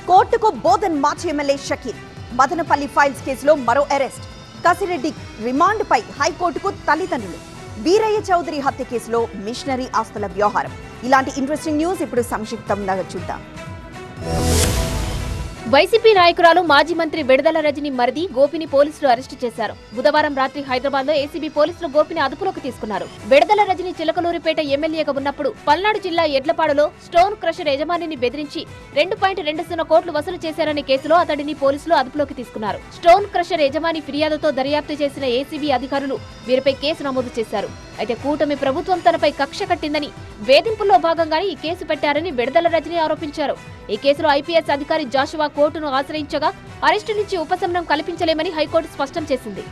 కోర్టుకు బోధన్ మాజీ MLA Shakeel. Madanapalle files కేసులో మరో అరెస్ట్. కసిరెడ్డి రిమాండ్పై హైకోర్టుకు తల్లిదండ్రులు. వీరయ్య చౌదరి హత్య కేసులో మిషనరీ ఆస్తుల వ్యవహారం. ఇలాంటి ఇంట్రెస్టింగ్ న్యూస్ ఇప్పుడు సంక్షిప్తంగా చూద్దాం. వైసీపీ నాయకురాలు మాజీ మంత్రి విడుదల రజని మరిది గోపిని పోలీసులు అరెస్టు చేశారు. బుధవారం రాత్రి హైదరాబాద్ లో ఏసీబీ పోలీసులు గోపిని అదుపులోకి తీసుకున్నారు. విడుదల రజని చిలకలూరిపేట ఎమ్మెల్యేగా ఉన్నప్పుడు పల్నాడు జిల్లా ఎడ్లపాడులో స్టోన్ క్రషర్ యజమానిని బెదిరించి 2.20 కోట్లు వసూలు చేశారనే కేసులో అతడిని పోలీసులు అదుపులోకి తీసుకున్నారు. స్టోన్ క్రషర్ యజమాని ఫిర్యాదుతో దర్యాప్తు చేసిన ఏసీబీ అధికారులు వీరిపై కేసు నమోదు చేశారు. అయితే కూటమి ప్రభుత్వం తనపై కక్ష కట్టిందని, వేధింపుల్లో భాగంగానే ఈ కేసు పెట్టారని విడుదల రజని ఆరోపించారు. ఈ కేసులో ఐపీఎస్ అధికారి జాషువా కోర్టును ఆశ్రయించగా అరెస్టు నుంచి ఉపశమనం కల్పించలేమని హైకోర్టు స్పష్టం చేసింది.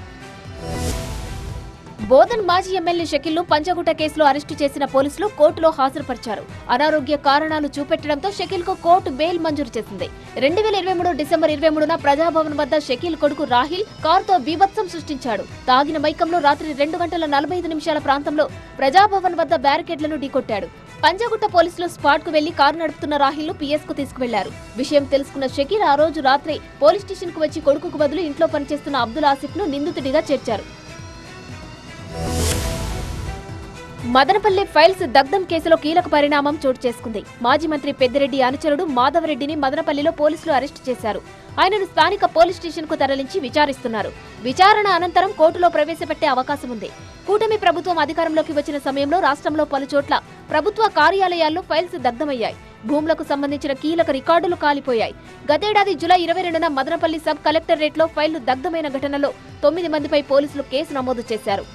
బోధన్ మాజీ ఎమ్మెల్యే షకీల్ను పంజగుట్ట కేసులో అరెస్టు చేసిన పోలీసులు కోర్టులో హాజరుపరిచారు. అనారోగ్య కారణాలు చూపెట్టడంతో షకీల్కు కోర్టు బెయిల్ మంజూరు చేసింది. 2023 డిసెంబర్ 23న ప్రజాభవన్ వద్ద షకీల్ కొడుకు రాహిల్ కారుతో బీభత్సం సృష్టించాడు. తాగిన మైకంలో రాత్రి 2:45 ప్రాంతంలో ప్రజాభవన్ వద్ద బ్యారికేడ్లను ఢీకొట్టాడు. పంజగుట్ట పోలీసులు స్పాట్ కు వెళ్లి కారు నడుపుతున్న రాహిల్ ను పీఎస్ కు తీసుకువెళ్లారు. విషయం తెలుసుకున్న షకీల్ ఆ రోజు రాత్రి పోలీస్ స్టేషన్ కు వచ్చి కొడుకుకు బదులు ఇంట్లో పనిచేస్తున్న అబ్దుల్ ఆసిఫ్ ను నిందితుడిగా చేర్చారు. మదనపల్లి ఫైల్స్ దగ్ధం కేసులో కీలక పరిణామం చోటు చేసుకుంది. మాజీ మంత్రి పెద్దిరెడ్డి అనుచరుడు మాధవరెడ్డిని మదనపల్లిలో పోలీసులు అరెస్టు చేశారు. ఆయనను స్థానిక పోలీస్ స్టేషన్ కు తరలించి విచారిస్తున్నారు. విచారణ అనంతరం కోర్టులో ప్రవేశపెట్టే అవకాశం ఉంది. కూటమి ప్రభుత్వం అధికారంలోకి వచ్చిన సమయంలో రాష్ట్రంలో పలుచోట్ల ప్రభుత్వ కార్యాలయాల్లో ఫైల్స్ దగ్ధమయ్యాయి. భూములకు సంబంధించిన కీలక రికార్డులు కాలిపోయాయి. గతేడాది జూలై 22న మదనపల్లి సబ్ కలెక్టరేట్లో ఫైళ్లు దగ్ధమైన ఘటనలో 9 మందిపై పోలీసులు కేసు నమోదు చేశారు.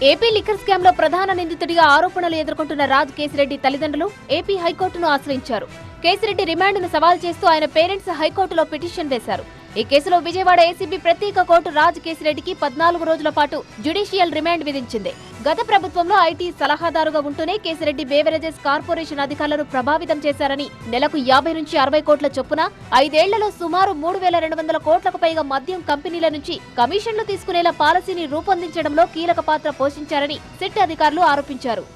ఏపీ లిక్కర్ స్కామ్ లో ప్రధాన నిందితుడిగా ఆరోపణలు ఎదుర్కొంటున్న రాజ్ కేసిరెడ్డి తల్లిదండ్రులు ఏపీ హైకోర్టును ఆశ్రయించారు. కేసిరెడ్డి రిమాండ్ను సవాల్ చేస్తూ ఆయన పేరెంట్స్ హైకోర్టులో పిటిషన్ వేశారు. ఈ కేసులో విజయవాడ ఏసీబీ ప్రత్యేక కోర్టు రాజ్ కేసిరెడ్డికి 14 రోజుల పాటు జ్యుడిషియల్ రిమాండ్ విధించింది. గత ప్రభుత్వంలో ఐటీ సలహాదారుగా ఉంటూనే కేసిరెడ్డి బేవరేజెస్ కార్పొరేషన్ అధికారులను ప్రభావితం చేశారని, నెలకు 50 నుంచి 60 కోట్ల చొప్పున 5 ఏళ్లలో సుమారు 3,200 కోట్లకు పైగా మద్యం కంపెనీల నుంచి కమిషన్లు తీసుకునేలా పాలసీని రూపొందించడంలో కీలక పాత్ర పోషించారని సిట్ అధికారులు ఆరోపించారు.